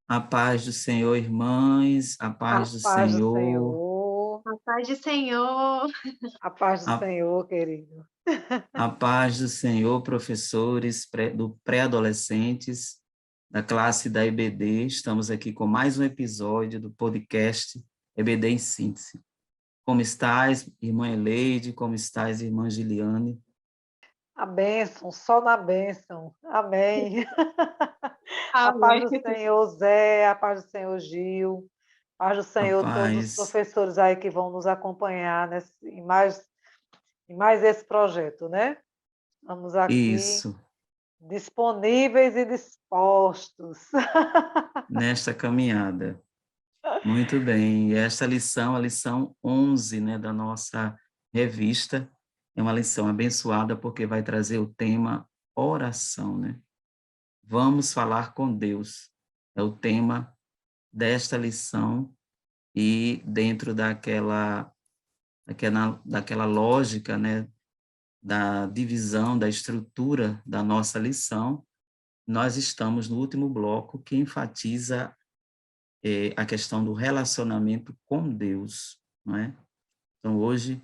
A paz do Senhor, irmãs, a A paz do paz do Senhor, Senhor, A paz do Senhor. a paz do a, Senhor, querido. a paz do Senhor, professores do pré-adolescentes, da classe da EBD. Estamos aqui com mais um episódio do podcast EBD em Síntese. Como estás, irmã Eleide? Como estás, irmã Giliane? A bênção, só na bênção. Amém. A paz Amém. do Senhor, Zé, a paz do Senhor, Gil, a paz do A Senhor, todos os paz, professores aí que vão nos acompanhar em mais esse projeto, né? Estamos aqui isso, disponíveis e dispostos. nesta caminhada. Muito bem, e esta lição, a lição 11, né, da nossa revista, é uma lição abençoada porque vai trazer o tema oração, né? Vamos falar com Deus, é o tema desta lição e dentro daquela lógica, né, da divisão, da estrutura da nossa lição, nós estamos no último bloco que enfatiza a questão do relacionamento com Deus, não é? Então, hoje,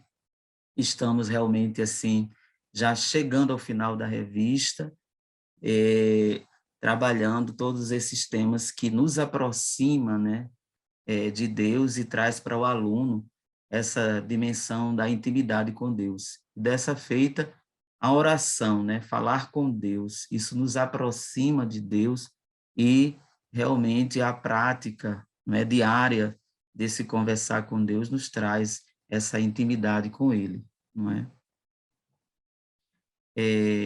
estamos realmente, assim, já chegando ao final da revista, trabalhando todos esses temas que nos aproxima, né, de Deus e traz para o aluno essa dimensão da intimidade com Deus. Dessa feita, a oração, né, falar com Deus, isso nos aproxima de Deus e realmente a prática, né, diária desse conversar com Deus nos traz essa intimidade com Ele, não é?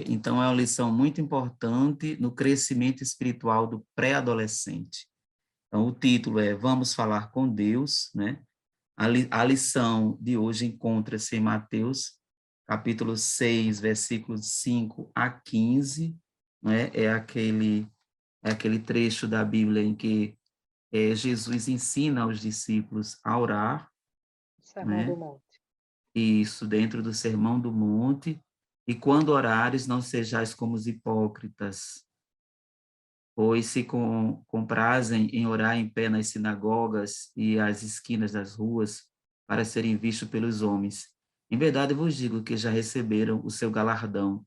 Então, é uma lição muito importante no crescimento espiritual do pré-adolescente. Então, o título é Vamos Falar com Deus, né? A lição de hoje encontra-se em Mateus, capítulo 6, versículos 5 a 15, né? É aquele trecho da Bíblia em que Jesus ensina aos discípulos a orar, Sermão do né? Monte. E isso dentro do Sermão do Monte. E quando orares, não sejais como os hipócritas, pois se comprazem em orar em pé nas sinagogas e às esquinas das ruas, para serem vistos pelos homens. Em verdade vos digo que já receberam o seu galardão.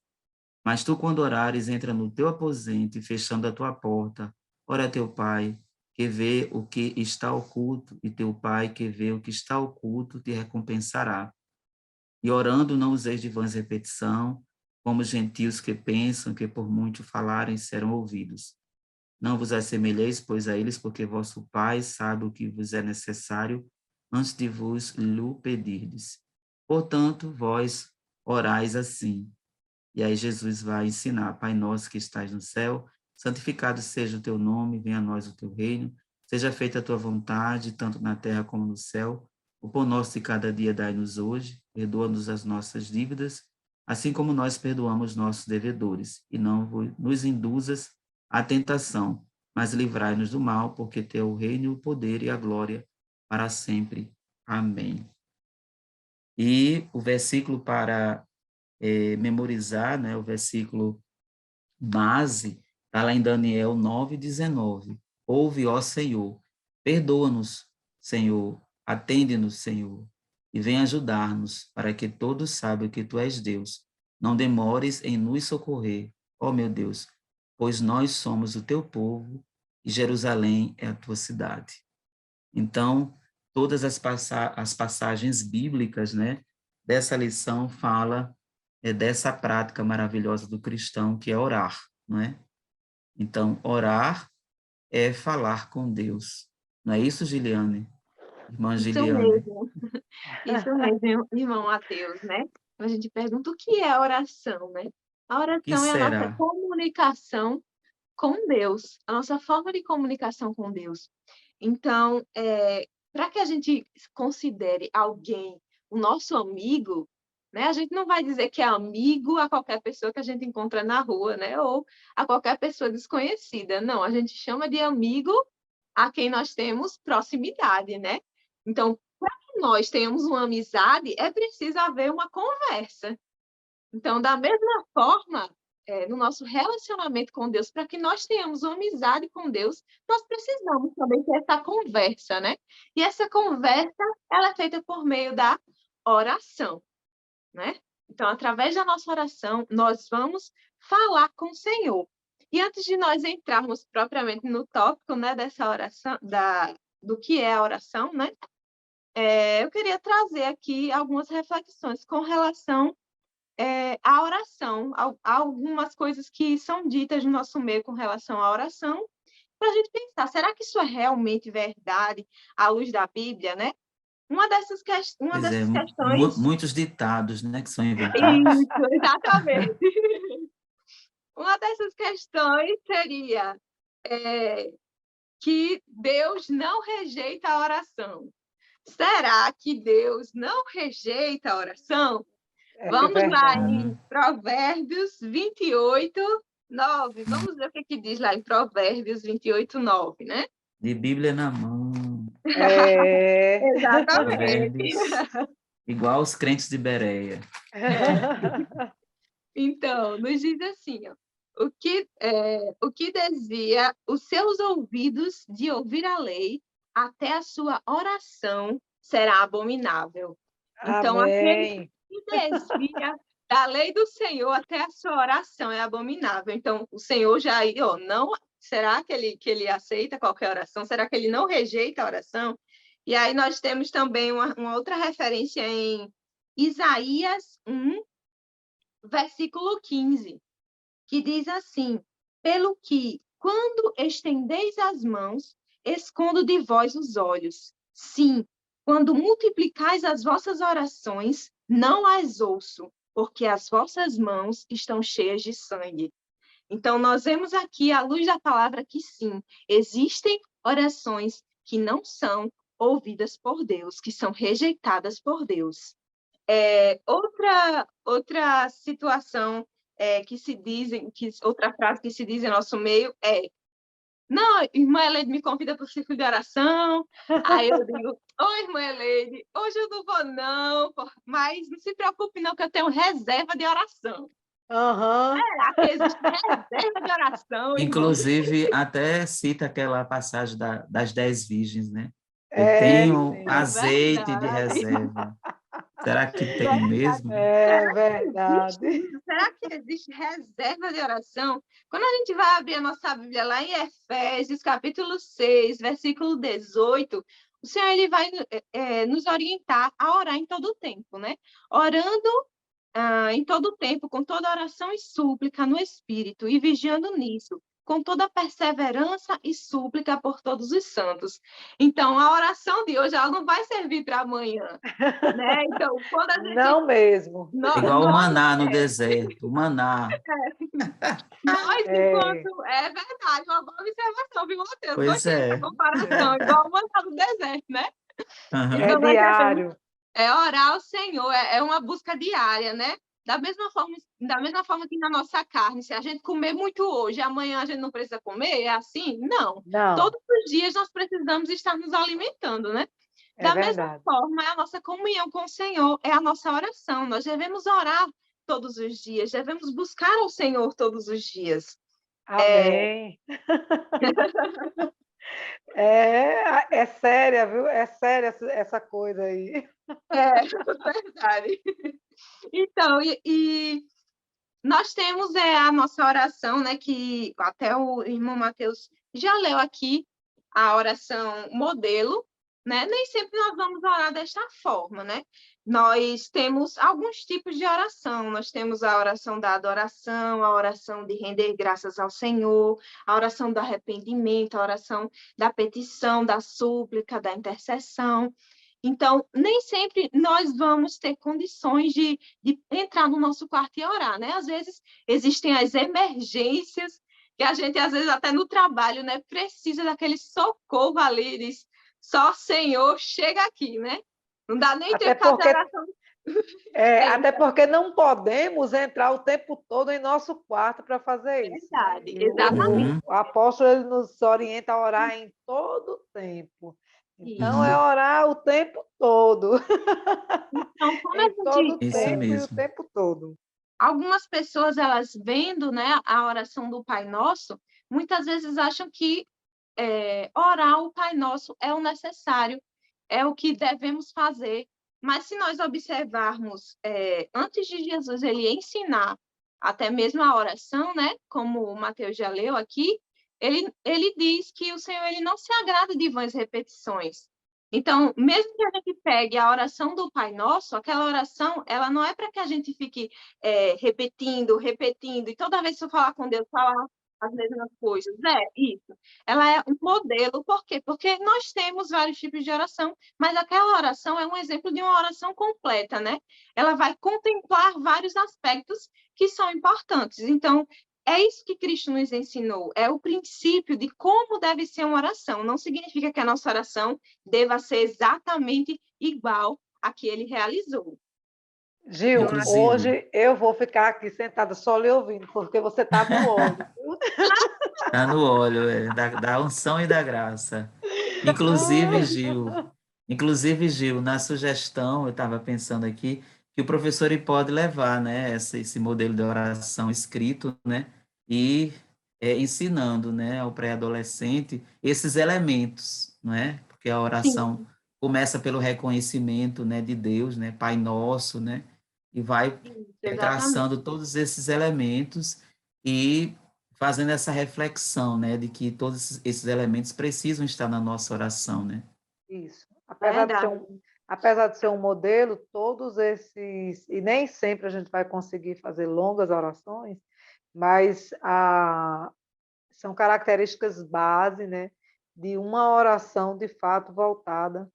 Mas tu, quando orares, entra no teu aposento e, fechando a tua porta, ora a teu pai, que vê o que está oculto, e teu pai, que vê o que está oculto, te recompensará. E orando, não useis de vãs repetição, como os gentios que pensam que por muito falarem serão ouvidos. Não vos assemelheis, pois, a eles, porque vosso Pai sabe o que vos é necessário antes de vos lhe pedirdes. Portanto, vós orais assim. E aí Jesus vai ensinar: Pai nosso que estás no céu, santificado seja o teu nome, venha a nós o teu reino, seja feita a tua vontade, tanto na terra como no céu. O pão nosso de cada dia dai-nos hoje, perdoa-nos as nossas dívidas, assim como nós perdoamos nossos devedores, e não nos induzas à tentação, mas livrai-nos do mal, porque teu é o reino, o poder e a glória para sempre. Amém. E o versículo para memorizar, né, o versículo base, está lá em Daniel 9:19. Ouve, ó Senhor, perdoa-nos, Senhor, atende-nos, Senhor, e vem ajudar-nos, para que todos saibam que Tu és Deus. Não demores em nos socorrer, ó meu Deus, pois nós somos o Teu povo e Jerusalém é a Tua cidade. Então, todas as passagens bíblicas, né, dessa lição fala dessa prática maravilhosa do cristão, que é orar, não é? Então, orar é falar com Deus. Não é isso, Giliane? Irmã Isso Giliane? mesmo, isso mesmo, irmão Mateus, né? A gente pergunta o que é a oração, né? A O que oração é a nossa será? comunicação com Deus, a nossa forma de comunicação com Deus. Então, para que a gente considere alguém o nosso amigo, né? A gente não vai dizer que é amigo a qualquer pessoa que a gente encontra na rua, né? Ou a qualquer pessoa desconhecida. Não, a gente chama de amigo a quem nós temos proximidade, né? Então, para que nós tenhamos uma amizade, é preciso haver uma conversa. Então, da mesma forma, no nosso relacionamento com Deus, para que nós tenhamos uma amizade com Deus, nós precisamos também ter essa conversa, né? E essa conversa, ela é feita por meio da oração, né? Então, através da nossa oração, nós vamos falar com o Senhor. E antes de nós entrarmos propriamente no tópico, né, dessa oração, do que é a oração, né? Eu queria trazer aqui algumas reflexões com relação à oração, algumas coisas que são ditas no nosso meio com relação à oração, para a gente pensar, será que isso é realmente verdade à luz da Bíblia, né? Uma Pois é, dessas questões... muitos ditados, né, que são inventados. Isso, exatamente. Uma dessas questões seria que Deus não rejeita a oração. Será que Deus não rejeita a oração? É Vamos lá verdade. em Provérbios 28, 9. Vamos ver o que diz lá em Provérbios 28, 9, né? De Bíblia na mão, É. Exatamente. provérbios, igual os crentes de Bereia. Então, nos diz assim, ó, o que desvia os seus ouvidos de ouvir a lei, até a sua oração será abominável. Então, aquele Amém. que desvia da lei do Senhor até a sua oração é abominável. Então, o Senhor já aí, ó, não, será que ele aceita qualquer oração? Será que ele não rejeita a oração? E aí nós temos também uma outra referência em Isaías 1, versículo 15, que diz assim: pelo que, quando estendeis as mãos, escondo de vós os olhos. Sim, quando multiplicais as vossas orações, não as ouço, porque as vossas mãos estão cheias de sangue. Então, nós vemos aqui, à luz da palavra, que sim, existem orações que não são ouvidas por Deus, que são rejeitadas por Deus. Outra situação que se dizem, outra frase que se diz em nosso meio é: não, irmã Eleide me convida para o círculo de oração. Aí eu digo: oi, irmã Eleide, hoje eu não vou não, mas não se preocupe não, que eu tenho reserva de oração. Aham. Será que existe reserva de oração, irmão? Inclusive, até cita aquela passagem das 10 virgens, né? Eu É, tenho sim. azeite de Verdade. reserva. Será que tem Verdade. mesmo? É Será que existe verdade. isso? Será que existe reserva de oração? Quando a gente vai abrir a nossa Bíblia lá em Efésios, capítulo 6, versículo 18, o Senhor ele vai nos orientar a orar em todo o tempo, né? Orando em todo o tempo, com toda oração e súplica no Espírito, e vigiando nisso, com toda perseverança e súplica por todos os santos. Então, a oração de hoje ela não vai servir para amanhã, né? Então, quando a gente Não mesmo. Igual o nós, maná no deserto, o maná. É, enquanto é verdade, uma boa observação, viu, Matheus? Pois Gostei dessa é. comparação, igual o maná no deserto, né? Aham. é Então, nós devemos diário. orar ao Senhor, é uma busca diária, né? Da mesma forma que na nossa carne, se a gente comer muito hoje, amanhã a gente não precisa comer, é assim? Não. Não, Todos os dias nós precisamos estar nos alimentando, né? é Da mesma verdade. forma, é a nossa comunhão com o Senhor, é a nossa oração. Nós devemos orar todos os dias, devemos buscar ao Senhor todos os dias. Amém. É séria, viu? É séria essa coisa aí. É, verdade. Então, nós temos a nossa oração, né, que até o irmão Mateus já leu aqui, a oração modelo, né? Nem sempre nós vamos orar desta forma, né? Nós temos alguns tipos de oração. Nós temos a oração da adoração, a oração de render graças ao Senhor, a oração do arrependimento, a oração da petição, da súplica, da intercessão. Então, nem sempre nós vamos ter condições de entrar no nosso quarto e orar, né? Às vezes existem as emergências, que a gente, às vezes, até no trabalho, né, precisa daquele socorro ali, diz, só Senhor, chega aqui, né? Não dá nem Até tempo de fazer porque, oração. até porque não podemos entrar o tempo todo em nosso quarto para fazer isso, né? Verdade, E exatamente. Uhum. o apóstolo ele nos orienta a orar em todo o tempo. Então, é Uhum. orar o tempo todo, Então, como a em todo o gente Isso tempo e o mesmo. tempo todo. Algumas pessoas, elas vendo, né, a oração do Pai Nosso, muitas vezes acham que orar o Pai Nosso é o necessário, é o que devemos fazer. Mas se nós observarmos, antes de Jesus ele ensinar até mesmo a oração, né, como o Mateus já leu aqui, ele diz que o Senhor ele não se agrada de vãs repetições. Então, mesmo que a gente pegue a oração do Pai Nosso, aquela oração, ela não é para que a gente fique repetindo, repetindo, e toda vez que eu falar com Deus, falar as mesmas coisas. Isso. Ela é um modelo, por quê? Porque nós temos vários tipos de oração, mas aquela oração é um exemplo de uma oração completa, né? Ela vai contemplar vários aspectos que são importantes. Então, é isso que Cristo nos ensinou, é o princípio de como deve ser uma oração. Não significa que a nossa oração deva ser exatamente igual à que ele realizou. Gil, Inclusive, hoje eu vou ficar aqui sentada só lhe ouvindo, porque você está no óleo. está no óleo, da unção e da graça. Inclusive, Gil, na sugestão, eu estava pensando aqui, que o professor ele pode levar, né, esse modelo de oração escrito, né, e ensinando, né, ao pré-adolescente esses elementos, não é? Porque a oração Sim, começa pelo reconhecimento, né, de Deus, né, Pai Nosso, né, e vai exatamente. traçando todos esses elementos e fazendo essa reflexão, né, de que todos esses elementos precisam estar na nossa oração, né? Isso. Verdade. Apesar de ser um modelo, todos esses, e nem sempre a gente vai conseguir fazer longas orações, mas são características base, né, de uma oração de fato voltada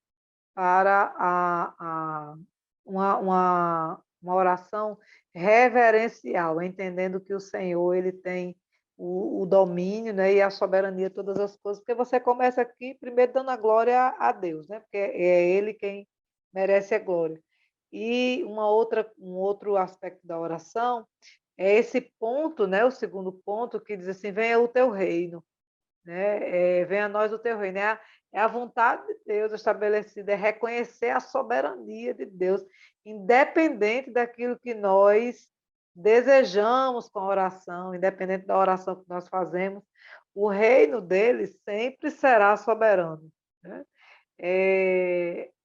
para uma oração reverencial, entendendo que o Senhor ele tem o domínio, né, e a soberania de todas as coisas, porque você começa aqui primeiro dando a glória a Deus, né, porque é Ele quem merece a glória. E um outro aspecto da oração é esse ponto, né, o segundo ponto, que diz assim: venha o teu reino, né? Venha a nós o teu reino. É a vontade de Deus estabelecida, é reconhecer a soberania de Deus, independente daquilo que nós desejamos com a oração, independente da oração que nós fazemos, o reino dele sempre será soberano, né?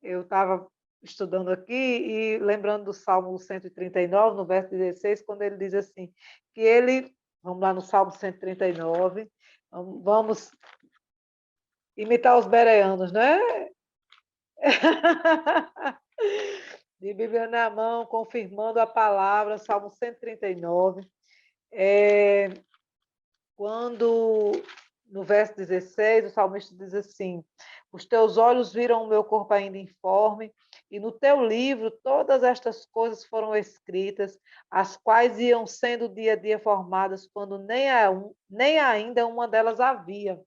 Eu estava estudando aqui e lembrando do Salmo 139, no verso 16, quando ele diz assim, que ele, vamos lá no Salmo 139, vamos imitar os bereanos, né? De Bíblia na mão, confirmando a palavra, Salmo 139. Quando, no verso 16, o salmista diz assim: os teus olhos viram o meu corpo ainda informe, e no teu livro todas estas coisas foram escritas, as quais iam sendo dia a dia formadas, quando nem ainda uma delas havia.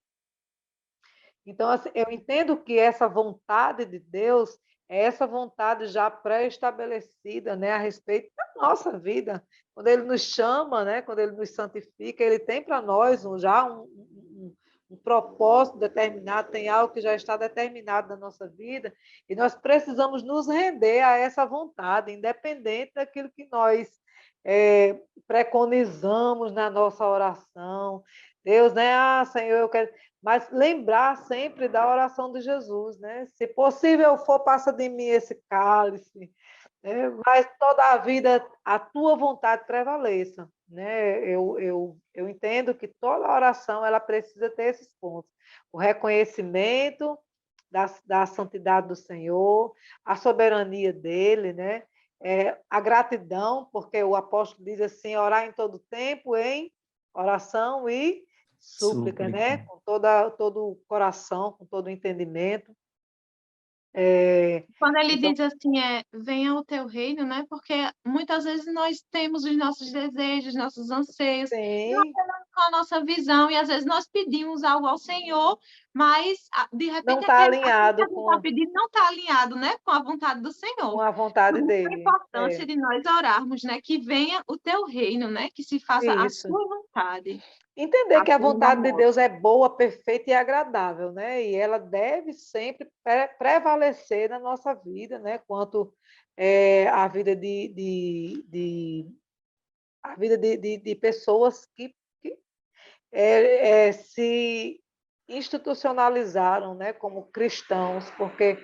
Então, assim, eu entendo que essa vontade de Deus é essa vontade já pré-estabelecida, né, a respeito da nossa vida. Quando Ele nos chama, né, quando Ele nos santifica, Ele tem para nós um propósito determinado, tem algo que já está determinado na nossa vida, e nós precisamos nos render a essa vontade, independente daquilo que nós preconizamos na nossa oração. Deus, né? Ah, Senhor, eu quero, mas lembrar sempre da oração de Jesus, né? Se possível for, passa de mim esse cálice, né? Mas toda a vida a tua vontade prevaleça, né? Eu entendo que toda oração ela precisa ter esses pontos: o reconhecimento da santidade do Senhor, a soberania dele, né? A gratidão, porque o apóstolo diz assim: orar em todo tempo, em oração e súplica, Súplica. né? Com todo o coração, com todo o entendimento. Quando ele Então, diz assim, venha o teu reino, né? Porque muitas vezes nós temos os nossos desejos, nossos anseios, não sim, temos com a nossa visão, e às vezes nós pedimos algo ao Senhor, mas de não repente está aquilo que alinhado a gente está pedindo não está alinhado, né? Com a vontade do com Senhor. a Por vontade isso a dele. importância de nós orarmos, né? Que venha o teu reino, né? Que se faça a Isso. sua vontade, Entender que a assim na vontade de Deus nossa. é boa, perfeita e agradável, né? E ela deve sempre prevalecer na nossa vida, né? Quanto à vida a vida de pessoas que se institucionalizaram, né, como cristãos, porque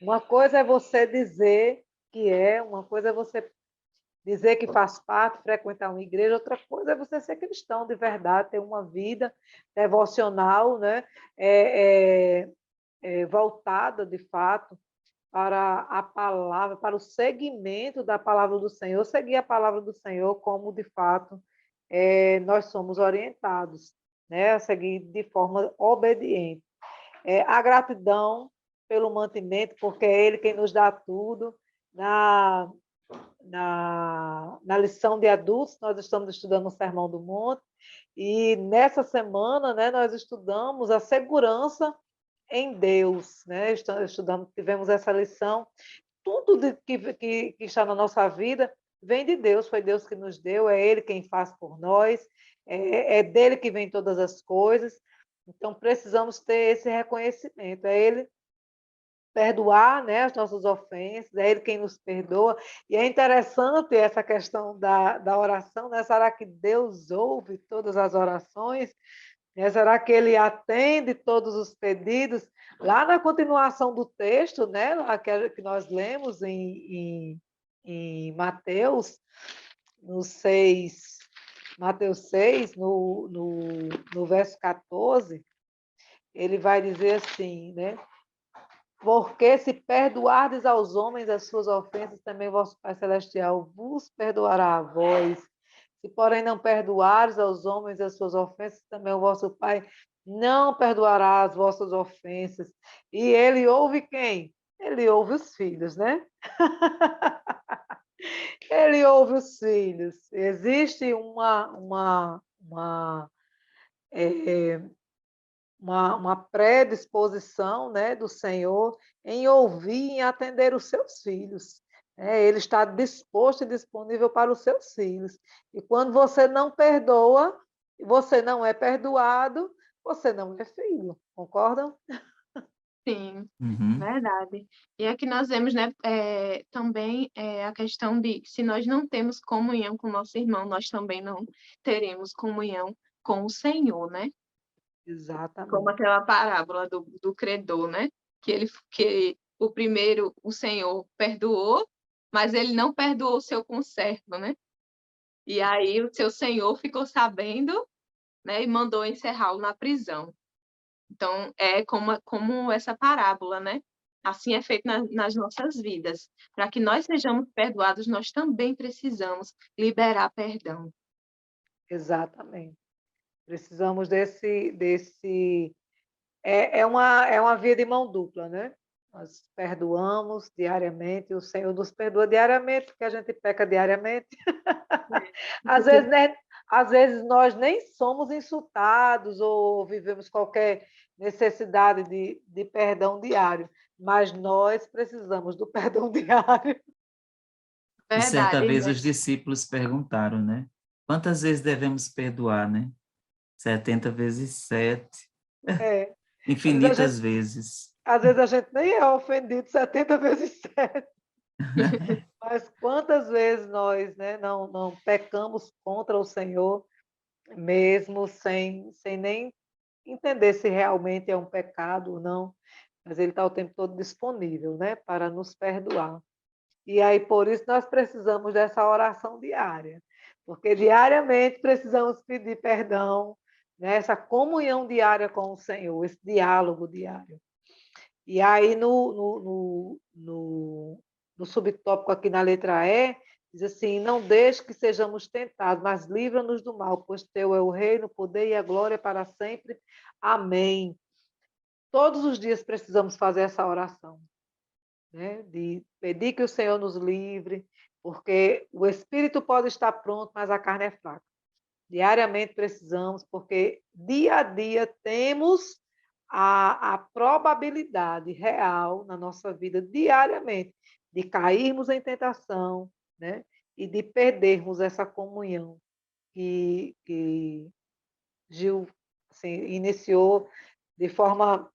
uma coisa é você dizer que uma coisa é você dizer que faz parte, frequentar uma igreja, outra coisa é você ser cristão de verdade, ter uma vida devocional, né, voltada, de fato, para a palavra, para o seguimento da palavra do Senhor, seguir a palavra do Senhor como, de fato, nós somos orientados, né, a seguir de forma obediente. A gratidão pelo mantimento, porque é Ele quem nos dá tudo. Na lição de adultos, nós estamos estudando o Sermão do Monte, e nessa semana, né, nós estudamos a segurança em Deus, né? Tivemos essa lição. Tudo que está na nossa vida vem de Deus, foi Deus que nos deu, é Ele quem faz por nós, é dele que vem todas as coisas. Então, precisamos ter esse reconhecimento, é Ele perdoar, né, as nossas ofensas, é Ele quem nos perdoa. E é interessante essa questão da oração, né? Será que Deus ouve todas as orações? Será que Ele atende todos os pedidos? Lá na continuação do texto, né, lá que nós lemos em Mateus, no 6, Mateus 6, no verso 14, ele vai dizer assim, né? Porque se perdoardes aos homens as suas ofensas, também vosso Pai Celestial vos perdoará a vós. Se, porém, não perdoares aos homens as suas ofensas, também o vosso Pai não perdoará as vossas ofensas. E ele ouve quem? Ele ouve os filhos, né? Ele ouve os filhos. Existe uma predisposição, né, do Senhor em ouvir e em atender os seus filhos. Ele está disposto e disponível para os seus filhos. E quando você não perdoa, você não é perdoado, você não é filho. Concordam? Sim, Uhum. verdade. E aqui nós vemos, né, também a questão de se nós não temos comunhão com o nosso irmão, nós também não teremos comunhão com o Senhor, né? Como Exatamente. aquela parábola do credor, né? Que o primeiro, o Senhor perdoou, mas ele não perdoou o seu conservo, né? E aí o seu Senhor ficou sabendo, né, e mandou encerrá-lo na prisão. Então, é como essa parábola, né? Assim é feito nas nossas vidas. Para que nós sejamos perdoados, nós também precisamos liberar perdão. Exatamente. Precisamos é uma via de mão dupla, né? Nós perdoamos diariamente, o Senhor nos perdoa diariamente, porque a gente peca diariamente. Às vezes, né, às vezes nós nem somos insultados ou vivemos qualquer necessidade de perdão diário, mas nós precisamos do perdão diário. E certa Verdade, vez né? os discípulos perguntaram, né? Quantas vezes devemos perdoar, né? 70 vezes 7, É. Às vezes a infinitas gente, vezes. às vezes a gente nem é ofendido 70 vezes 7. Mas quantas vezes nós, né, não pecamos contra o Senhor, mesmo sem nem entender se realmente é um pecado ou não, mas Ele está o tempo todo disponível, né, para nos perdoar. E aí, por isso, nós precisamos dessa oração diária, porque diariamente precisamos pedir perdão, né, essa comunhão diária com o Senhor, esse diálogo diário. E aí, no subtópico aqui na letra E, diz assim: não deixe que sejamos tentados, mas livra-nos do mal, pois teu é o reino, o poder e a glória para sempre. Amém. Todos os dias precisamos fazer essa oração, né? De pedir que o Senhor nos livre, porque o espírito pode estar pronto, mas a carne é fraca. Diariamente precisamos, porque dia a dia temos a probabilidade real na nossa vida, diariamente, de cairmos em tentação, né? E de perdermos essa comunhão que Gil assim, iniciou de forma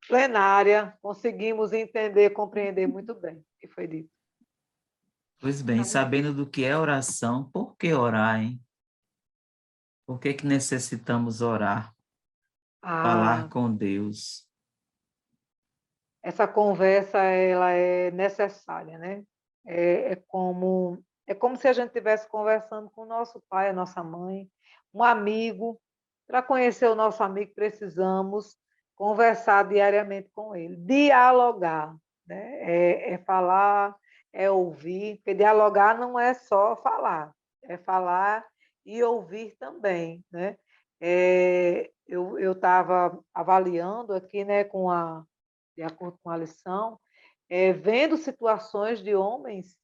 plenária, conseguimos entender, compreender muito bem o que foi dito. Pois bem, sabendo do que é oração, por que orar, hein? Por que que necessitamos orar? Falar Ah, com Deus. essa conversa ela é necessária, né? É como se a gente estivesse conversando com o nosso pai, a nossa mãe, um amigo. Para conhecer o nosso amigo, precisamos conversar diariamente com ele, dialogar, né? É falar, é ouvir, porque dialogar não é só é falar e ouvir também, né? Eu estava avaliando aqui, né, de acordo com a lição, vendo situações de homens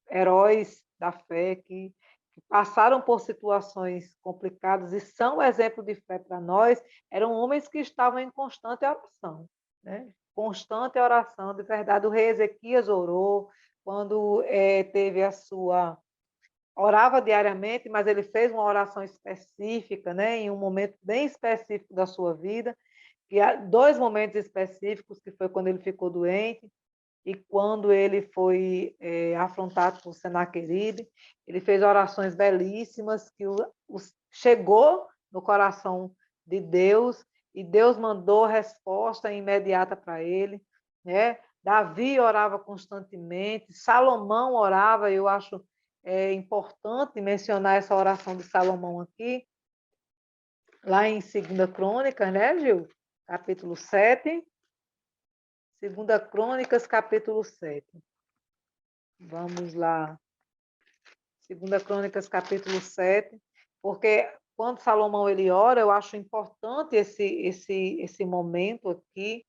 heróis da fé, que passaram por situações complicadas e são exemplo de fé para nós, eram homens que estavam em constante oração, né? Constante oração, de verdade. O rei Ezequias orou, quando teve a sua... Orava diariamente, mas ele fez uma oração específica, né? Em um momento bem específico da sua vida, que há dois momentos específicos, que foi quando ele ficou doente e quando ele foi afrontado por Senaqueribe. Ele fez orações belíssimas que chegou no coração de Deus, e Deus mandou resposta imediata para ele, né? Davi orava constantemente, Salomão orava. Eu acho importante mencionar essa oração de Salomão aqui, lá em 2 Crônicas, né, Gil? Capítulo 7. 2 Crônicas, capítulo 7. Vamos lá. 2 Crônicas, capítulo 7. Porque quando Salomão ele ora, eu acho importante esse momento aqui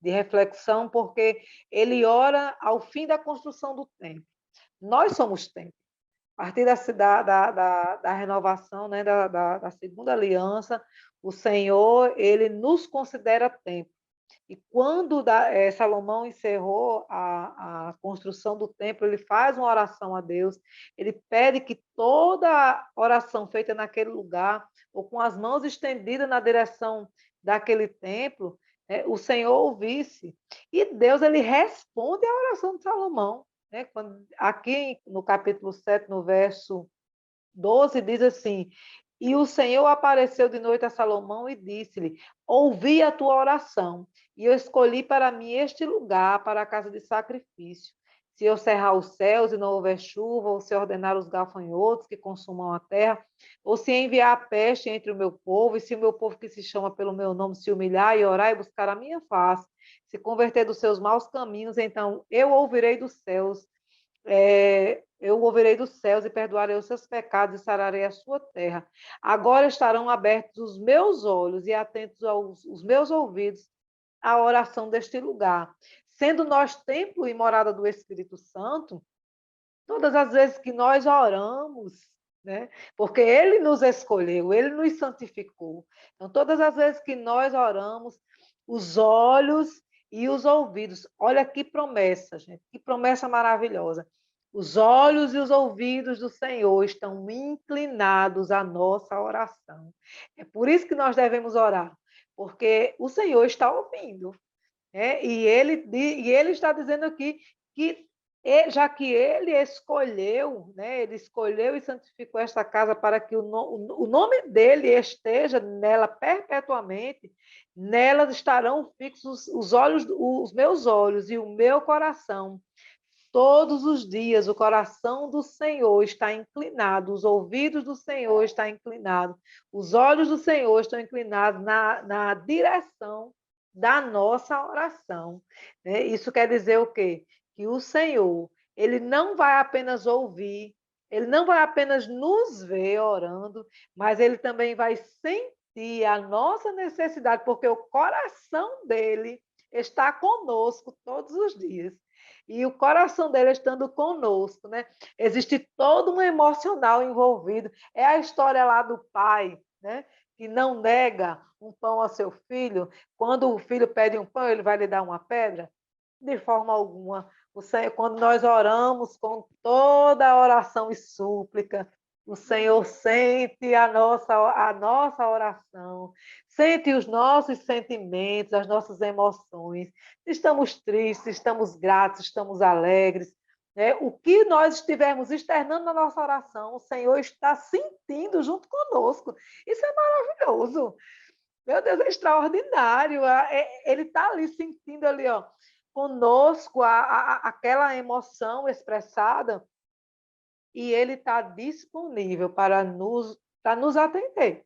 de reflexão, porque ele ora ao fim da construção do templo. Nós somos templo. A partir da renovação, né, da segunda aliança, o Senhor ele nos considera templo. E quando Salomão encerrou a construção do templo, ele faz uma oração a Deus, ele pede que toda oração feita naquele lugar, ou com as mãos estendidas na direção daquele templo, o Senhor ouvisse. E Deus ele responde à oração de Salomão. Né? Aqui no capítulo 7, no verso 12, diz assim: e o Senhor apareceu de noite a Salomão e disse-lhe: ouvi a tua oração, e eu escolhi para mim este lugar, para a casa de sacrifício. Se eu cerrar os céus e não houver chuva, ou se ordenar os gafanhotos que consumam a terra, ou se enviar a peste entre o meu povo, e se o meu povo que se chama pelo meu nome se humilhar e orar e buscar a minha face, se converter dos seus maus caminhos, então eu ouvirei dos céus, eu ouvirei dos céus e perdoarei os seus pecados e sararei a sua terra. Agora estarão abertos os meus olhos e atentos os meus ouvidos à oração deste lugar. Sendo nós templo e morada do Espírito Santo, todas as vezes que nós oramos, né? Porque Ele nos escolheu, Ele nos santificou. Então, todas as vezes que nós oramos, os olhos e os ouvidos, olha que promessa, gente, que promessa maravilhosa. Os olhos e os ouvidos do Senhor estão inclinados à nossa oração. É por isso que nós devemos orar, porque o Senhor está ouvindo. E ele está dizendo aqui que, já que ele escolheu, né, ele escolheu e santificou esta casa para que o nome dele esteja nela perpetuamente, nela estarão fixos os meus olhos e o meu coração. Todos os dias o coração do Senhor está inclinado, os ouvidos do Senhor estão inclinados, os olhos do Senhor estão inclinados na direção da nossa oração. Né? Isso quer dizer o quê? Que o Senhor, ele não vai apenas ouvir, ele não vai apenas nos ver orando, mas ele também vai sentir a nossa necessidade, porque o coração dele está conosco todos os dias. E o coração dele estando conosco, né? Existe todo um emocional envolvido. É a história lá do pai, né? Que não nega um pão a seu filho. Quando o filho pede um pão, ele vai lhe dar uma pedra? De forma alguma. Quando nós oramos com toda a oração e súplica, o Senhor sente a nossa oração, sente os nossos sentimentos, as nossas emoções. Estamos tristes, estamos gratos, estamos alegres. né? O que nós estivermos externando na nossa oração, o Senhor está sentindo junto conosco. Isso é maravilhoso. Meu Deus, é extraordinário. Ele está ali sentindo ali, ó, conosco aquela emoção expressada e ele está disponível para nos atender.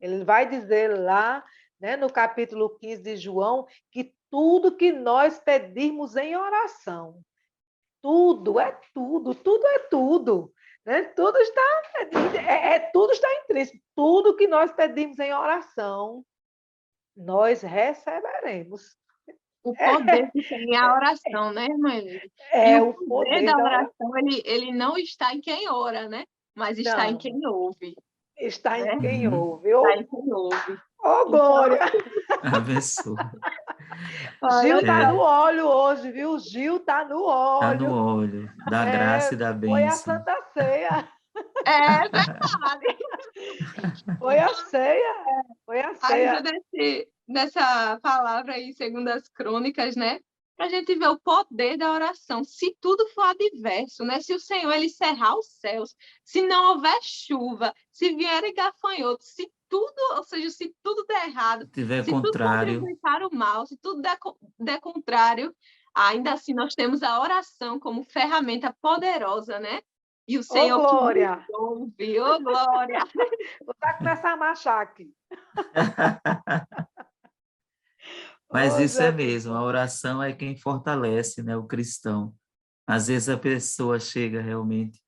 Ele vai dizer lá, né, no capítulo 15 de João, que tudo que nós pedirmos em oração, tudo é tudo é tudo. Né? Tudo está intrínseco. Tudo que nós pedimos em oração, nós receberemos. O poder que tem a oração, né, irmã Elise? E É o o poder poder da da oração. oração, ele não está em quem ora, né? Mas está em Não, quem ouve, está em né? quem Uhum. ouve. Está Ô, em quem ouve. oh, Então, glória! Abençoa. olha Gil está no É, óleo hoje, viu? Gil está no tá no óleo. óleo da graça e da Foi a bênção. Santa Ceia. é verdade. Foi a ceia. Foi a Ainda ceia. nessa palavra aí, segundo as crônicas, né? Para a gente ver o poder da oração. Se tudo for adverso, né? Se o Senhor ele cerrar os céus, se não houver chuva, se vierem gafanhotos, se tudo, ou seja, se tudo der errado, Se tiver se tudo contrário, contribuir para o mal, se tudo der contrário, ainda assim nós temos a oração como ferramenta poderosa, né? E o Ô, Senhor que nos glória! ouve, ô glória! Vou até começar a marchar aqui. mas Ô, isso é Jesus mesmo, a bom. oração é quem fortalece, né, o cristão. Às vezes a pessoa chega realmente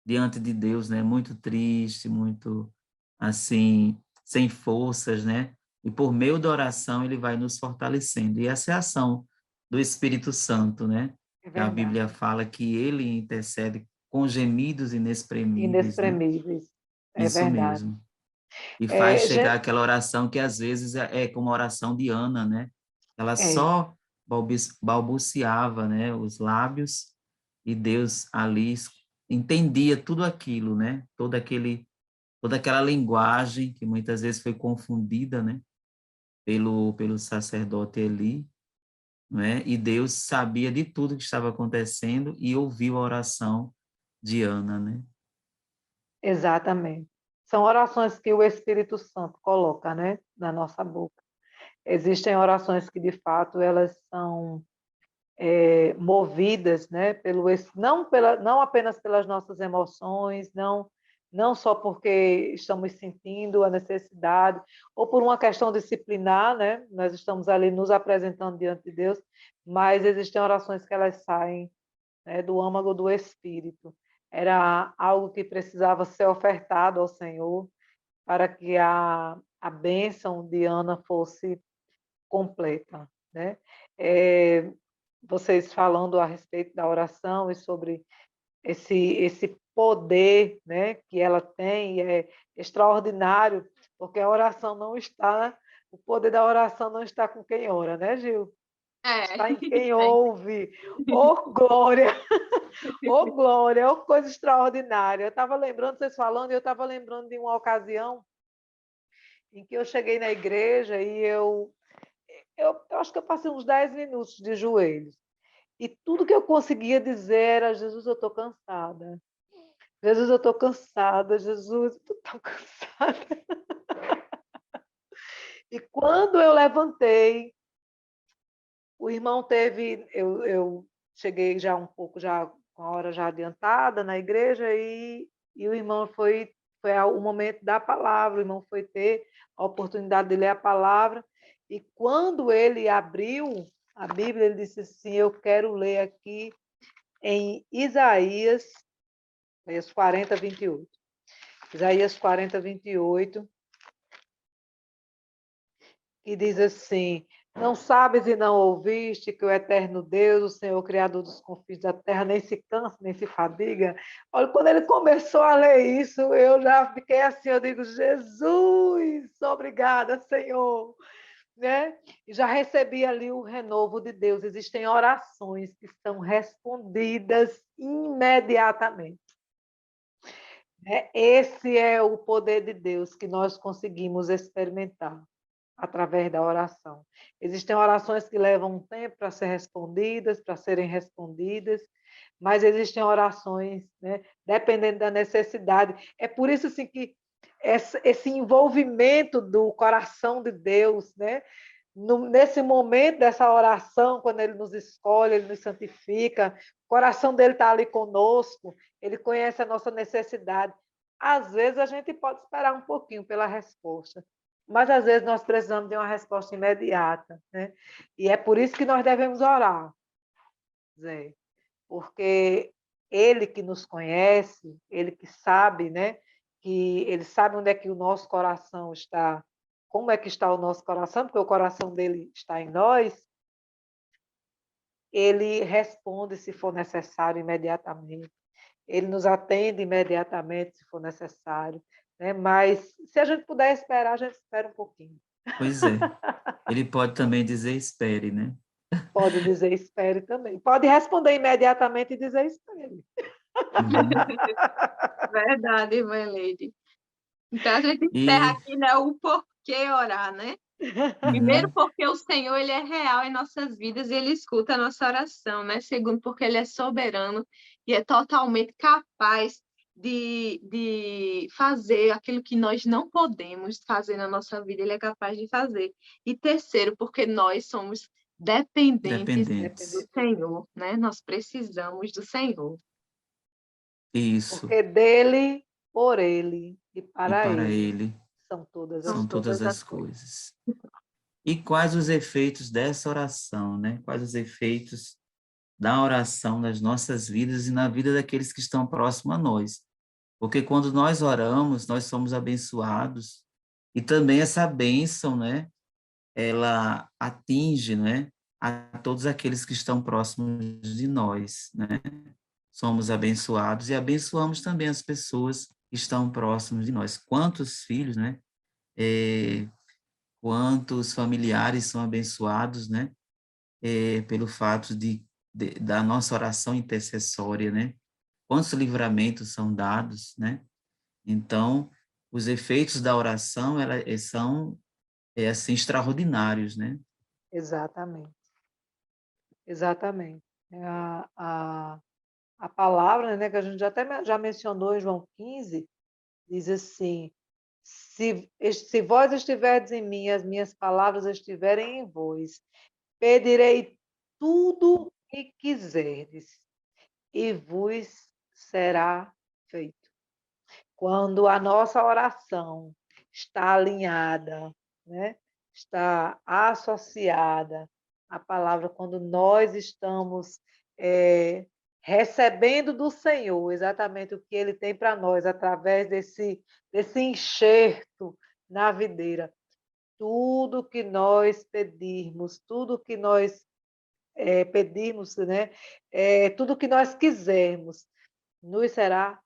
diante de Deus, né, muito triste, muito assim, sem forças, né? E por meio da oração ele vai nos fortalecendo. E essa é a ação do Espírito Santo, né? É Que a Bíblia verdade. fala que ele intercede com gemidos inexprimíveis, né? Inexprimíveis. É Isso verdade. mesmo. E faz É, chegar aquela oração que às vezes é como a oração de Ana, né? Ela é, só balbuciava, né, os lábios e Deus ali entendia tudo aquilo, né? Toda aquela linguagem que muitas vezes foi confundida, né, pelo sacerdote Eli, né? E Deus sabia de tudo que estava acontecendo e ouviu a oração de Ana, né? exatamente. São orações que o Espírito Santo coloca, né, na nossa boca. Existem orações que, de fato, elas são movidas, né, não apenas pelas nossas emoções, não só porque estamos sentindo a necessidade, ou por uma questão disciplinar, né, nós estamos ali nos apresentando diante de Deus, mas existem orações que elas saem, né, do âmago do Espírito. Era algo que precisava ser ofertado ao Senhor para que a bênção de Ana fosse completa, né? É, vocês falando a respeito da oração e sobre esse poder, né, que ela tem, é extraordinário, porque a oração não está, o poder da oração não está com quem ora, né, Gil? É, Está em quem tem. ouve. Oh, glória! Oh, glória! Oh, coisa extraordinária. Eu estava lembrando, vocês falando, e eu estava lembrando de uma ocasião em que eu cheguei na igreja e eu acho que eu passei uns 10 minutos de joelhos. E tudo que eu conseguia dizer era: Jesus, eu estou cansada. Jesus, eu estou cansada. Jesus, eu estou tão cansada. E quando eu levantei, o irmão teve. Eu cheguei já um pouco, já com a hora já adiantada na igreja, e o irmão foi o momento da palavra. O irmão foi ter a oportunidade de ler a palavra. E quando ele abriu a Bíblia, ele disse assim: eu quero ler aqui em Isaías 40, 28. Isaías 40, 28, que diz assim: não sabes e não ouviste que o eterno Deus, o Senhor Criador dos confins da terra, nem se cansa, nem se fadiga? Olha, quando ele começou a ler isso, eu já fiquei assim, eu digo: Jesus, obrigada, Senhor. Né? E já recebi ali o renovo de Deus. Existem orações que são respondidas imediatamente. Esse é o poder de Deus que nós conseguimos experimentar. através da oração. Existem orações que levam um tempo para ser respondidas, para serem respondidas, mas existem orações, né, dependendo da necessidade. É por isso assim, que esse envolvimento do coração de Deus, né, nesse momento dessa oração, quando Ele nos escolhe, Ele nos santifica, o coração dele está ali conosco, Ele conhece a nossa necessidade. Às vezes a gente pode esperar um pouquinho pela resposta, mas às vezes nós precisamos de uma resposta imediata, né? E é por isso que nós devemos orar, Zé, porque Ele que nos conhece, Ele que sabe, né? Que Ele sabe onde é que o nosso coração está, como é que está o nosso coração, porque o coração dele está em nós. Ele responde se for necessário imediatamente. Ele nos atende imediatamente se for necessário, né? Mas se a gente puder esperar, a gente espera um pouquinho. Pois é. Ele pode também dizer espere, né? Pode dizer espere também. Pode responder imediatamente e dizer espere. Uhum. Verdade, irmã Leide. Então, a gente encerra E aqui, né, o porquê orar, né? Primeiro, uhum, porque o Senhor, ele é real em nossas vidas e ele escuta a nossa oração, né? Segundo, porque ele é soberano e é totalmente capaz de fazer aquilo que nós não podemos fazer na nossa vida, ele é capaz de fazer. E terceiro, porque nós somos dependentes do dependentes. Dependente do Senhor. Senhor, né? Nós precisamos do Senhor. Isso. Porque dele, por ele e E para para ele ele são todas São as são coisas. todas todas as as coisas. coisas. E quais os efeitos dessa oração, né? Quais os efeitos da oração nas nossas vidas e na vida daqueles que estão próximos a nós? Porque quando nós oramos, nós somos abençoados e também essa bênção, né? Ela atinge, né? A todos aqueles que estão próximos de nós, né? Somos abençoados e abençoamos também as pessoas que estão próximas de nós. Quantos filhos, né? Quantos familiares são abençoados, né? Pelo fato da nossa oração intercessória, né? Quantos livramentos são dados, né? Então, os efeitos da oração são assim extraordinários, né? Exatamente, exatamente. A palavra, né, que a gente já mencionou em João 15, diz assim: se vós estiverdes em mim, as minhas palavras estiverem em vós, pedirei tudo o que quiserdes, e vos será feito. Quando a nossa oração está alinhada, né, está associada à palavra, quando nós estamos recebendo do Senhor exatamente o que Ele tem para nós, através desse enxerto na videira, tudo que nós pedirmos, tudo que nós pedirmos, né, tudo que nós quisermos, nos será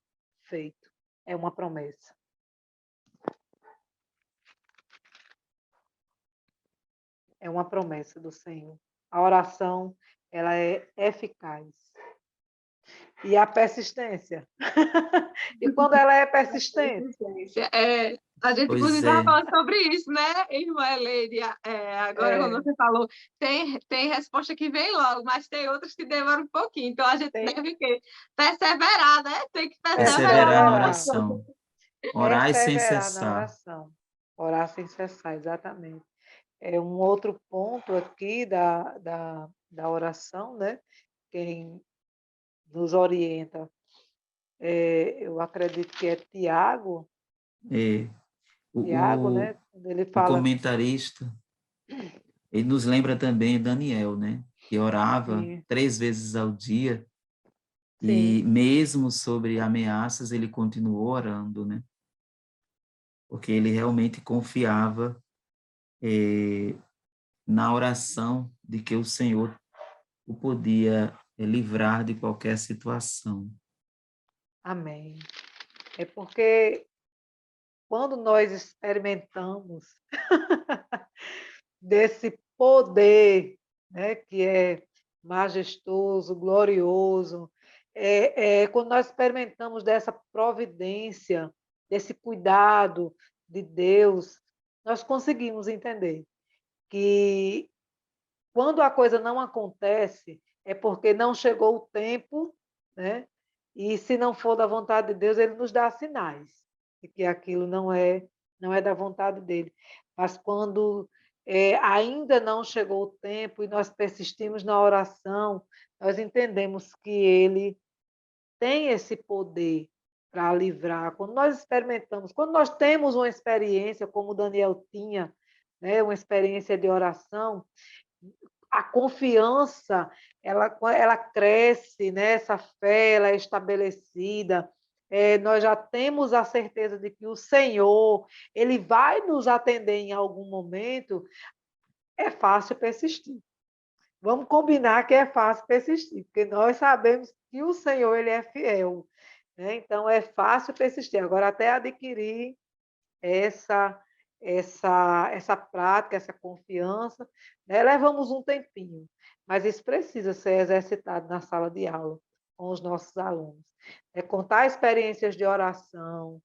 feito. É uma promessa. É uma promessa do Senhor. A oração, ela é eficaz. E a persistência. E quando ela é persistente? A gente, inclusive, Pois estava é, falando sobre isso, né, irmã Leide? Agora, quando É, você falou, tem resposta que vem logo, mas tem outras que demoram um pouquinho. Então, a gente tem deve o quê? Perseverar, né? Tem que perseverar perseverar na na perseverar. oração. oração, orar sem Perseverar na cessar. oração. Orar sem cessar, exatamente. É um outro ponto aqui da oração, né? Quem nos orienta, eu acredito que é Tiago, É, Né? o, Quando ele o fala comentarista, ele nos lembra também Daniel, né? Que orava assim, 3 vezes ao dia e sim, mesmo sobre ameaças ele continuou orando, né? Porque ele realmente confiava na oração de que o Senhor o podia livrar de qualquer situação. amém. É porque quando nós experimentamos desse poder, né, que é majestoso, glorioso, quando nós experimentamos dessa providência, desse cuidado de Deus, nós conseguimos entender que quando a coisa não acontece, é porque não chegou o tempo, né? E se não for da vontade de Deus, ele nos dá sinais de que aquilo não é da vontade dele. Mas quando ainda não chegou o tempo e nós persistimos na oração, nós entendemos que ele tem esse poder para livrar. Quando nós experimentamos, quando nós temos uma experiência, como o Daniel tinha, né, uma experiência de oração, a confiança ela cresce, né? Essa fé ela é estabelecida. Nós já temos a certeza de que o Senhor ele vai nos atender em algum momento. É fácil persistir. Vamos combinar que é fácil persistir, porque nós sabemos que o Senhor ele é fiel, né? Então é fácil persistir. Agora até adquirir essa essa prática, essa confiança, né? Levamos um tempinho, mas isso precisa ser exercitado na sala de aula com os nossos alunos. É contar experiências de oração,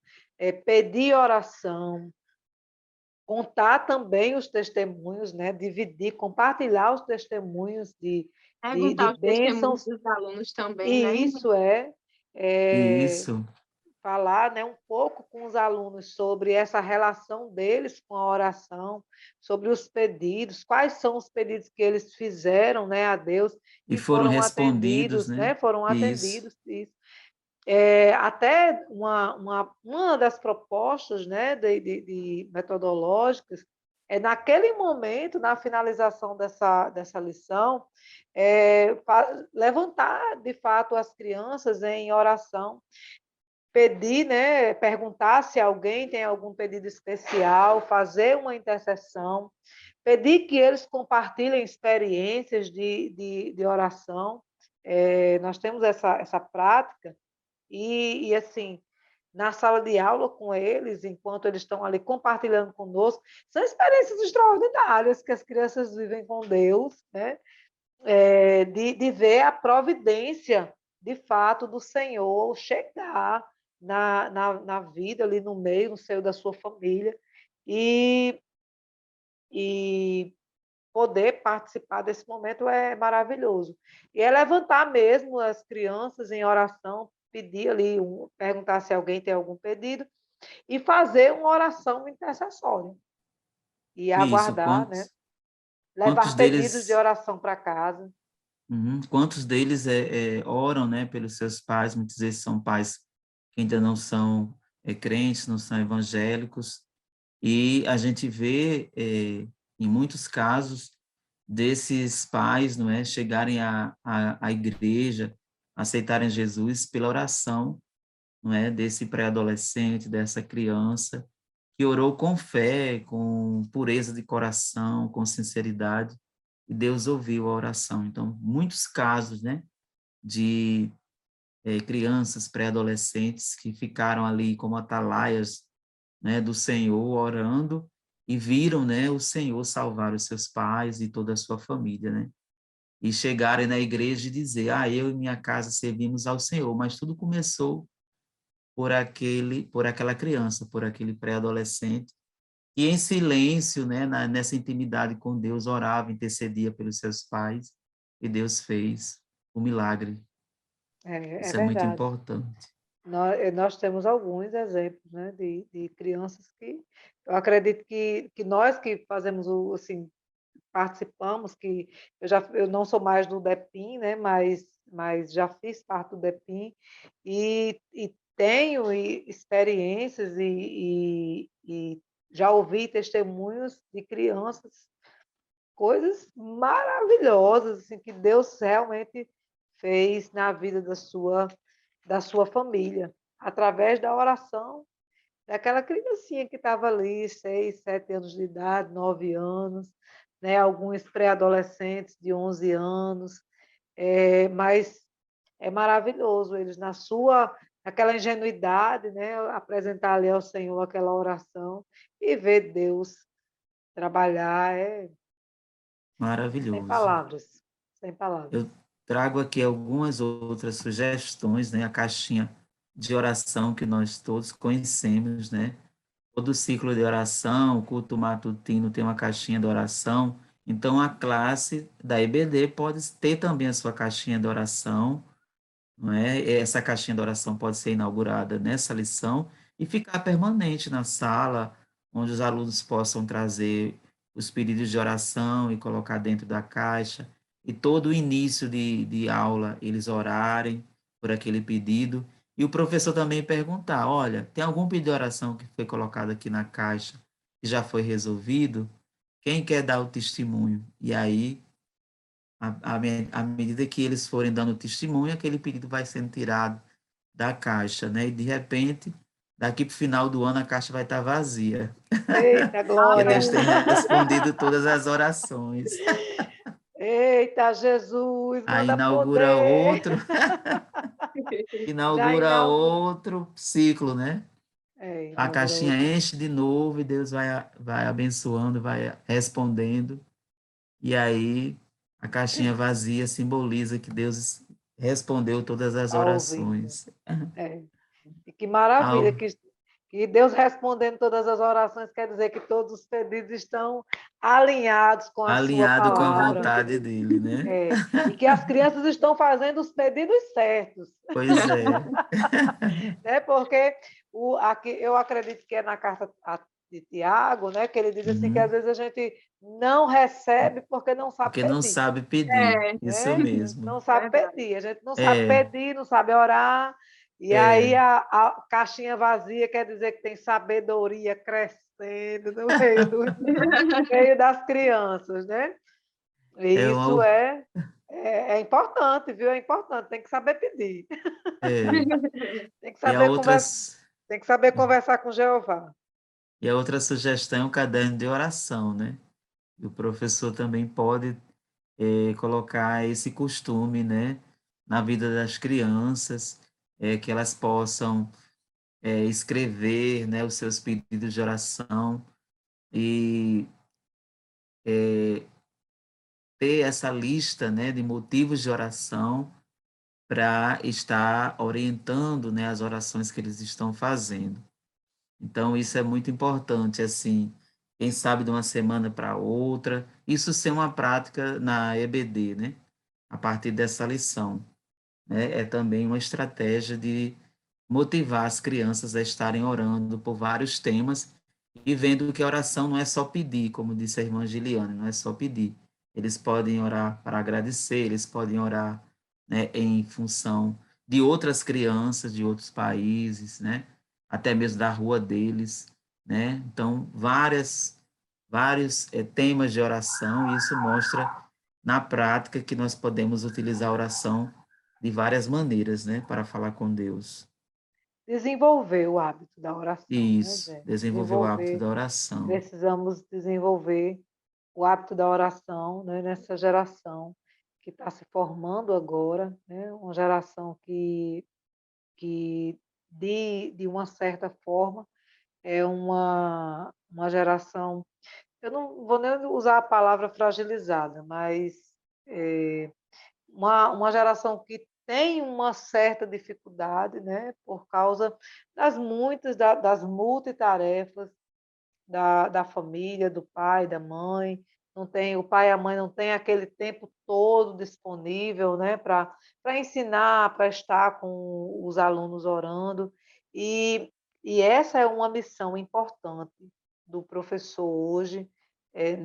pedir oração, contar também os testemunhos, né? Dividir, compartilhar os testemunhos de Perguntar os testemunhos bênçãos, dos alunos também, né? e isso é Isso. falar, né, um pouco com os alunos sobre essa relação deles com a oração, sobre os pedidos, quais são os pedidos que eles fizeram, né, a Deus E e foram foram respondidos, atendidos, né? né, foram Isso. atendidos. Isso. Até uma das propostas, né, de metodológicas é naquele momento, na finalização dessa lição, levantar de fato as crianças em oração, pedir, né, perguntar se alguém tem algum pedido especial, fazer uma intercessão, pedir que eles compartilhem experiências de oração. Nós temos essa prática e assim, na sala de aula com eles, enquanto eles estão ali compartilhando conosco, são experiências extraordinárias que as crianças vivem com Deus, né? De ver a providência, de fato, do Senhor chegar na vida, ali no meio, no seio da sua família, e, e poder participar desse momento é maravilhoso. E é levantar mesmo as crianças em oração, pedir ali, perguntar se alguém tem algum pedido, e fazer uma oração intercessória. E Isso. aguardar, né? Quantos Levar pedidos de deles, oração para casa. quantos deles oram, né, pelos seus pais? Muitas vezes são pais que ainda não são crentes, não são evangélicos, e a gente vê, em muitos casos, desses pais, não é, chegarem à igreja, aceitarem Jesus pela oração, não é, desse pré-adolescente, dessa criança, que orou com fé, com pureza de coração, com sinceridade, e Deus ouviu a oração. Então, muitos casos, né, de crianças, pré-adolescentes que ficaram ali como atalaias, né, do Senhor, orando, e viram, né, o Senhor salvar os seus pais e toda a sua família, né? E chegarem na igreja e dizer, eu e minha casa servimos ao Senhor, mas tudo começou por aquela criança, por aquele pré-adolescente, e em silêncio, né, nessa intimidade com Deus, orava, intercedia pelos seus pais, e Deus fez o milagre. É Isso é muito verdade. importante. Nós temos alguns exemplos, né, de crianças que eu acredito que nós que fazemos assim, participamos, que eu não sou mais do DEPIM, né, mas já fiz parte do DEPIM e tenho experiências e já ouvi testemunhos de crianças, coisas maravilhosas assim, que Deus realmente fez na vida da sua família, através da oração daquela criancinha que estava ali, 6, 7 anos de idade, 9 anos, né? Alguns pré-adolescentes de 11 anos, mas é maravilhoso eles naquela ingenuidade, né? Apresentar ali ao Senhor aquela oração e ver Deus trabalhar, sem Maravilhoso. palavras, sem palavras. Eu trago aqui algumas outras sugestões, né? A caixinha de oração que nós todos conhecemos, né? todo ciclo de oração, o culto matutino tem uma caixinha de oração, então a classe da EBD pode ter também a sua caixinha de oração, não é? Essa caixinha de oração pode ser inaugurada nessa lição e ficar permanente na sala, onde os alunos possam trazer os pedidos de oração e colocar dentro da caixa, e todo o início de aula eles orarem por aquele pedido, e o professor também perguntar, olha, tem algum pedido de oração que foi colocado aqui na caixa que já foi resolvido? Quem quer dar o testemunho? E aí à medida que eles forem dando testemunho, aquele pedido vai sendo tirado da caixa, né? E de repente, daqui para o final do ano, a caixa vai estar vazia, Eita, porque glória! Deus tem respondido todas as orações. Eita, Jesus, Aí manda poder! Já inaugura inaugura. outro ciclo, né? A Inaugura caixinha outro. enche de novo e Deus vai abençoando, vai respondendo. E aí a caixinha vazia simboliza que Deus respondeu todas as Está ouvindo. orações. É. E que maravilha Ao- que Deus respondendo todas as orações quer dizer que todos os pedidos estão alinhados com a sua Alinhado com a palavra. vontade dele, né? É. E que as crianças estão fazendo os pedidos certos. Pois é. Né? Porque aqui, eu acredito que é na carta de Tiago, né? Que ele diz assim que às Uhum. vezes a gente não recebe porque não sabe Porque não pedir. sabe pedir. É, Isso Né? mesmo. Não sabe verdade. pedir, a gente não sabe É, pedir, não sabe orar, e aí é. a caixinha vazia quer dizer que tem sabedoria crescendo no meio das crianças, né? É, E isso uma, é importante, viu? É importante, tem que saber pedir, é. tem que E a saber conversar, outras, tem que saber conversar com Jeová. e a outra sugestão é o caderno de oração, né? E o professor também pode colocar esse costume, né, na vida das crianças, que elas possam escrever, né, os seus pedidos de oração e ter essa lista, né, de motivos de oração para estar orientando, né, as orações que eles estão fazendo. Então, isso é muito importante, assim, quem sabe de uma semana para outra, isso ser uma prática na EBD, né, a partir dessa lição, né, é também uma estratégia de motivar as crianças a estarem orando por vários temas e vendo que a oração não é só pedir, como disse a irmã Giliane, não é só pedir. Eles podem orar para agradecer, eles podem orar, né, em função de outras crianças de outros países, né, até mesmo da rua deles, né. Então, vários temas de oração, e isso mostra na prática que nós podemos utilizar a oração de várias maneiras, né, para falar com Deus. Desenvolver o hábito da oração, né, Isso, Zé? desenvolver o hábito Desenvolver, da oração. precisamos desenvolver o hábito da oração, né, nessa geração que está se formando agora, né, uma geração que de uma certa forma, é uma geração, eu não vou nem usar a palavra fragilizada, mas é, uma geração que tem uma certa dificuldade, né, por causa das multitarefas da família, do pai, da mãe, não tem, o pai e a mãe não têm aquele tempo todo disponível, né, para ensinar, para estar com os alunos orando, e, e essa é uma missão importante do professor hoje,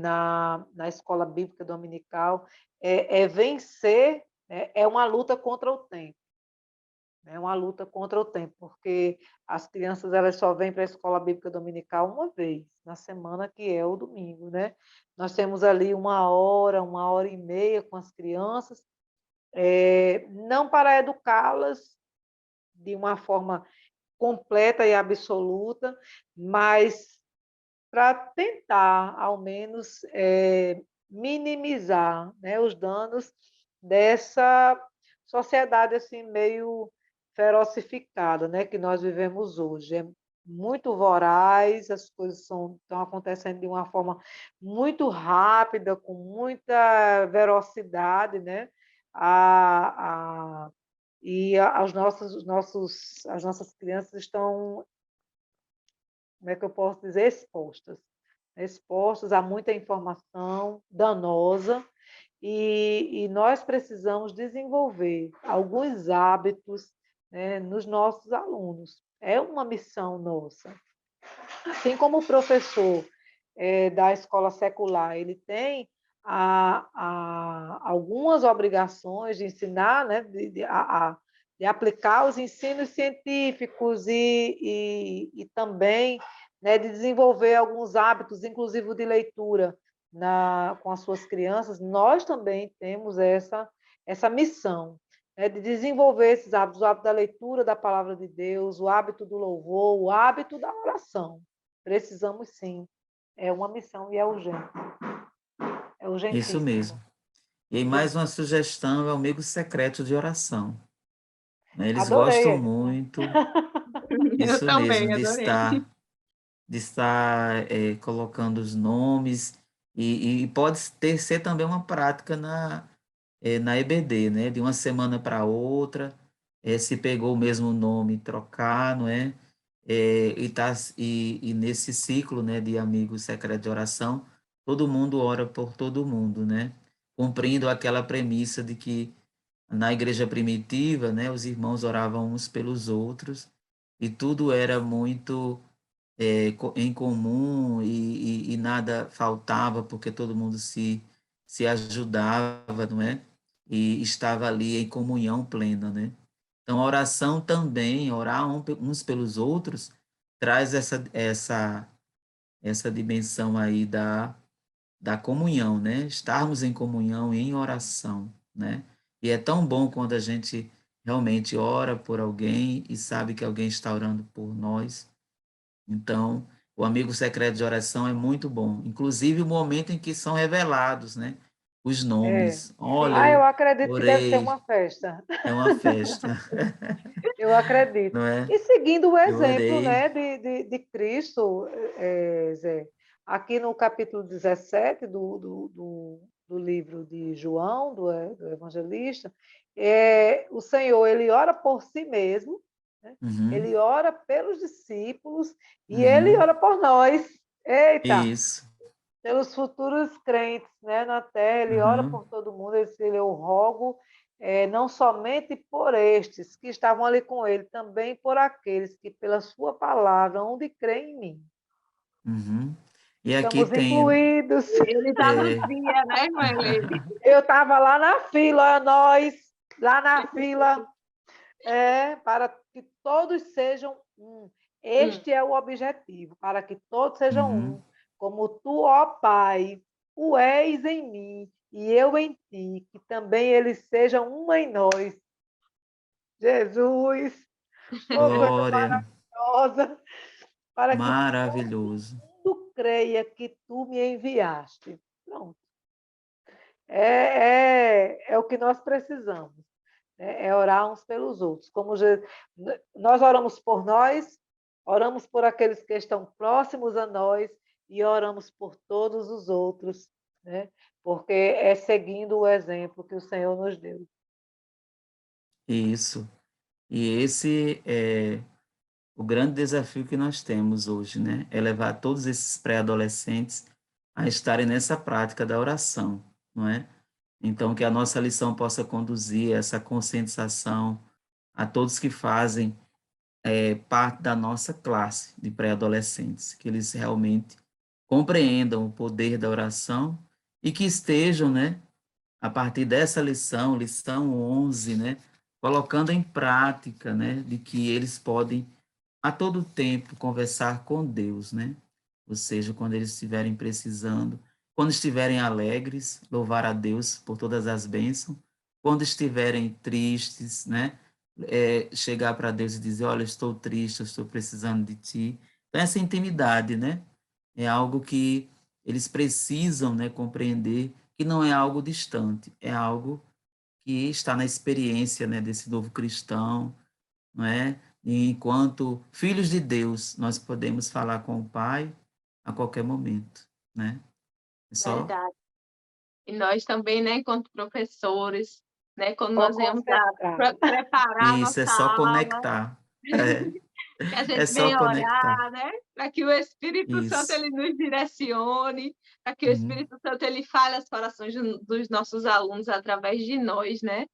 na escola bíblica dominical, é vencer, é uma luta contra o tempo. É uma luta contra o tempo, porque as crianças elas só vêm para a escola bíblica dominical uma vez na semana, que é o domingo, né? Nós temos ali uma hora e meia com as crianças, não para educá-las de uma forma completa e absoluta, mas para tentar, ao menos, minimizar, né, os danos dessa sociedade assim meio ferocificada, né, que nós vivemos hoje. É muito voraz, as coisas estão acontecendo de uma forma muito rápida, com muita velocidade, né? E as nossas crianças estão como é que eu posso dizer, expostas a muita informação danosa, e nós precisamos desenvolver alguns hábitos, né, nos nossos alunos. É uma missão nossa. Assim como o professor da escola secular, ele tem algumas obrigações de ensinar, né, de aplicar os ensinos científicos e também, né, de desenvolver alguns hábitos, inclusive de leitura, com as suas crianças. Nós também temos essa missão, né, de desenvolver esses hábitos, o hábito da leitura da palavra de Deus, o hábito do louvor, o hábito da oração. Precisamos sim. É uma missão e é urgente. É Isso mesmo. urgentíssimo. E aí, mais uma sugestão é o amigo secreto de oração, né? Eles Adorei gostam essa. muito, Eu isso mesmo, também de adorei. estar, colocando os nomes, e pode ser também uma prática na EBD, né? De uma semana para outra, se pegou o mesmo nome, trocar, não é? E nesse ciclo, né, de amigos secretos de oração, todo mundo ora por todo mundo, né? Cumprindo aquela premissa de que na igreja primitiva, né, os irmãos oravam uns pelos outros e tudo era muito em comum e nada faltava porque todo mundo se ajudava, não é? E estava ali em comunhão plena, né? Então, a oração também, orar uns pelos outros, traz essa dimensão aí da comunhão, né? Estarmos em comunhão, em oração, né? E é tão bom quando a gente realmente ora por alguém e sabe que alguém está orando por nós. Então, o amigo secreto de oração é muito bom. Inclusive o momento em que são revelados, né? Os É. nomes. Olha, Ah, eu eu acredito que deve ser orei, uma festa. é uma festa, Eu acredito. não é? E seguindo o Eu exemplo, orei. né, de Cristo, Zé, aqui no capítulo 17 do livro de João, do evangelista, o Senhor, ele ora por si mesmo, né? Uhum, Ele ora pelos discípulos e ele uhum. ora por nós. Eita! Isso. Pelos futuros crentes, né, na terra, ele ora Uhum, por todo mundo, ele diz, eu rogo não somente por estes que estavam ali com ele, também por aqueles que pela sua palavra hão de crer em mim. uhum. E aqui Estamos tem, incluídos. Ele está no é, dia, né, com ele? Eu estava lá na fila, nós, lá na fila, para que todos sejam um. Hum, Este é o objetivo, para que todos sejam uhum, um, como tu, ó Pai, o és em mim e eu em ti, que também eles sejam um em nós. Jesus, oh, coisa glória, maravilhosa, para que maravilhoso. todo mundo creia que tu me enviaste. Pronto. É o que nós precisamos, né? É orar uns pelos outros. Como nós oramos por nós, oramos por aqueles que estão próximos a nós e oramos por todos os outros, né? Porque é seguindo o exemplo que o Senhor nos deu. Isso. E esse é o grande desafio que nós temos hoje, né? É levar todos esses pré-adolescentes a estarem nessa prática da oração, não é? Então, que a nossa lição possa conduzir essa conscientização a todos que fazem parte da nossa classe de pré-adolescentes, que eles realmente compreendam o poder da oração e que estejam, né, a partir dessa lição, lição 11, né, colocando em prática, né, de que eles podem a todo tempo conversar com Deus, né? Ou seja, quando eles estiverem precisando, quando estiverem alegres, louvar a Deus por todas as bênçãos, quando estiverem tristes, né? Chegar para Deus e dizer, olha, eu estou triste, eu estou precisando de ti. Então, essa intimidade, né? É algo que eles precisam, né, compreender que não é algo distante, é algo que está na experiência, né, desse novo cristão, não é? E enquanto filhos de Deus, nós podemos falar com o Pai a qualquer momento, né? É só verdade. E nós também, né, enquanto professores, né, quando Vou nós viemos concentrar. preparar a isso, é nossa só aula, conectar. É, Que a É gente só venha conectar. orar, né? Para que o Espírito Santo Isso. ele nos direcione, para que o Uhum. Espírito Santo ele fale aos corações dos nossos alunos através de nós, né?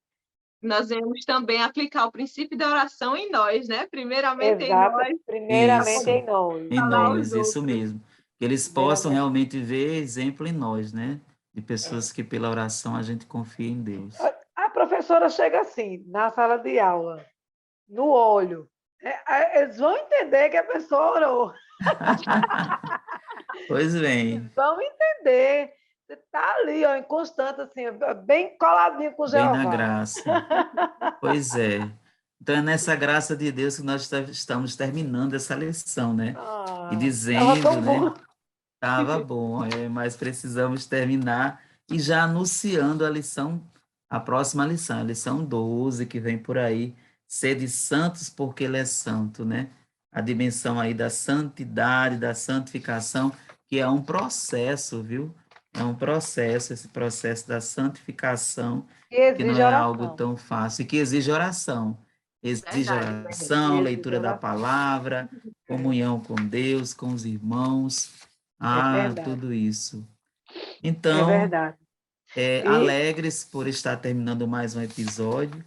Nós vamos também aplicar o princípio da oração em nós, né? Primeiramente em Exato, nós, para primeiramente Isso. em poder nós. Em falar aos nós, isso outros. mesmo. Que eles possam Primeiramente. realmente ver exemplo em nós, né? De É. pessoas que pela oração a gente confia em Deus. A professora chega assim, na sala de aula, no olho. Eles vão entender que a pessoa orou. Pois Eles bem, vão entender. Você está ali, ó, em constante, assim, bem coladinho com bem na Jeová. graça. Pois é. Então é nessa graça de Deus que nós estamos terminando essa lição, né? E Ah, estava dizendo, tão bom. né? Estava bom, mas precisamos terminar e já anunciando a lição, a próxima lição, a lição 12 que vem por aí, sede santos porque ele é santo, né? A dimensão aí da santidade, da santificação, que é um processo, viu? É um processo, esse processo da santificação, E que não exige é algo oração. tão fácil, e que exige oração. Exige Verdade. E oração, exige leitura da oração. palavra, É, comunhão com Deus, com os irmãos, é verdade. tudo isso. É Então, verdade. E alegres por estar terminando mais um episódio,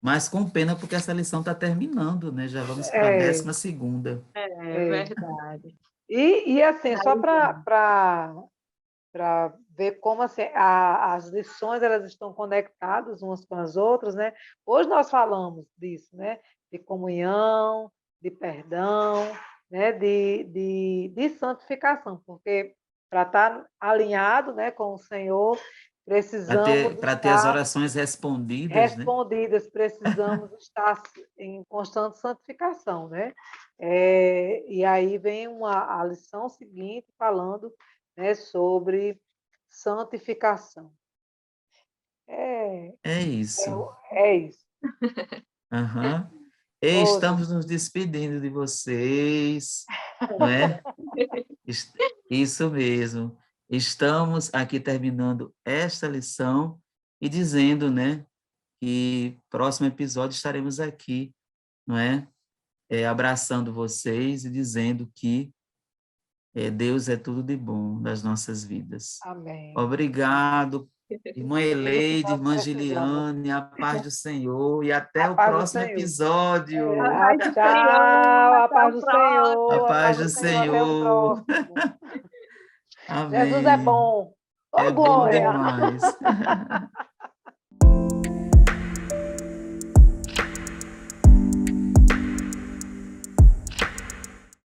mas com pena porque essa lição está terminando, né? Já vamos para a é, 12ª. É é. verdade. E assim, só Finalizando. para ver como assim, as lições elas estão conectadas umas com as outras, né? Hoje nós falamos disso, né? De comunhão, de perdão, né? De santificação, porque para estar alinhado, né, com o Senhor, precisamos Para ter as estar orações respondidas, né? respondidas, precisamos estar em constante santificação, né? E aí vem a lição seguinte falando, né, sobre santificação. É, É isso. é isso. Aham. E Oh, estamos Deus. nos despedindo de vocês, não é? Isso mesmo. Estamos aqui terminando esta lição e dizendo, né, que próximo episódio estaremos aqui, não é? Abraçando vocês e dizendo que Deus é tudo de bom das nossas vidas. Amém. Obrigado, irmã Tudo que Eleide, nós irmã precisamos. Giliane, a paz do Senhor e A até o paz do próximo Senhor. A episódio. paz do Senhor. Tchau, a Até paz o do A Senhor, a próximo. paz paz do do Senhor, até o Senhor. próximo. Jesus é Amém. bom. É Ô, bom glória! demais.